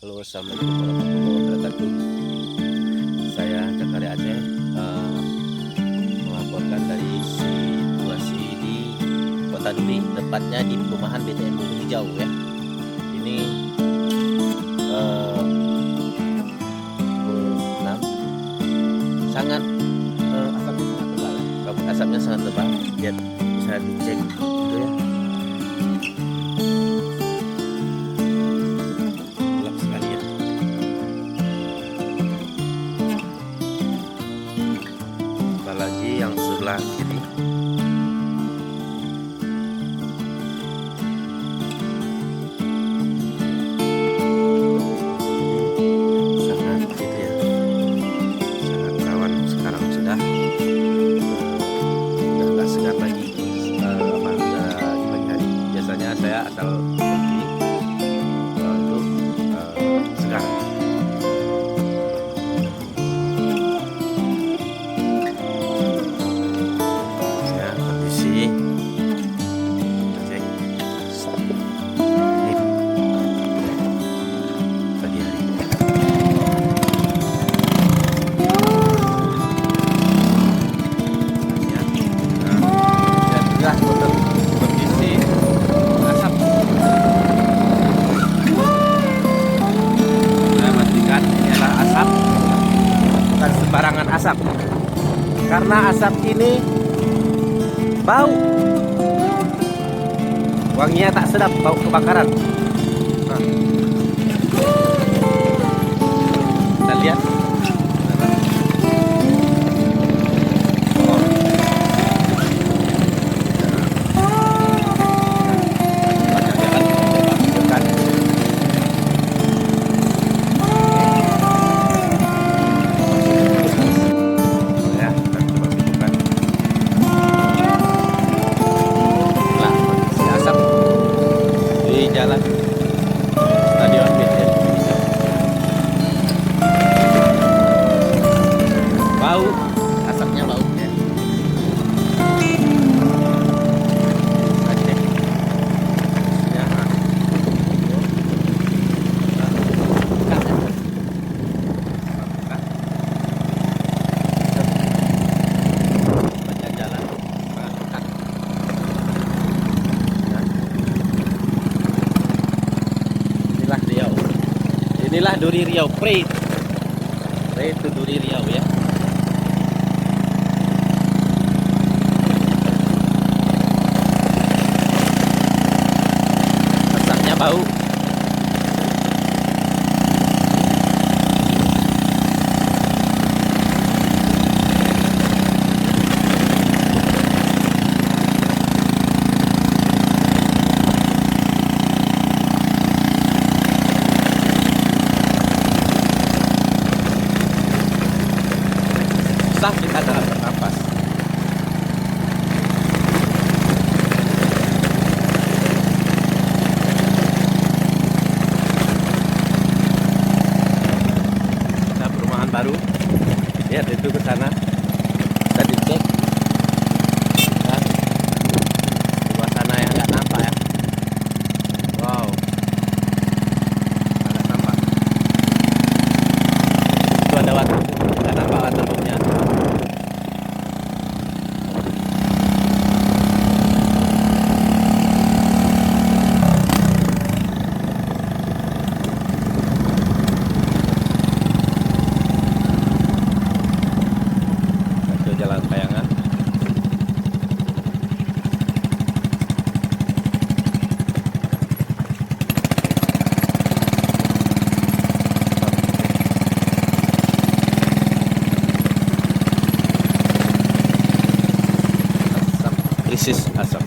Halo, assalamualaikum warahmatullahi wabarakatuh. Saya Cakari Aceh melaporkan dari situasi di Kota Duri, tepatnya di perumahan BTN Bumi Hijau ya. Ini pukul 6, sangat asapnya sangat tebal. Kabut asapnya sangat tebal. Lihat, bisa dicek gitu ya. Apalagi yang sebelah kiri sangat gitu ya, sangat rawan. Sekarang sudah nggak segar lagi pada pagi hari. Biasanya saya asal pergi untuk segar. Kondisi asap, saya pastikan ini adalah asap, bukan sembarangan asap, karena asap ini bau, wanginya tak sedap, bau kebakaran. Nah, kita lihat. Jalan Stadion BTN Indonesia. Bau, asapnya bau ya. Inilah Duri Riau, Pre itu Duri Riau ya. Asapnya bau. Susah kita dalam bernafas. Kita perumahan baru. Lihat itu ke sana. Kita dicek. Dan suasana yang nggak nampak ya. Wow. Ada sampah. Itu ada waktu. Nggak nampak waduknya. Jalan Kayangan. Krisis asap.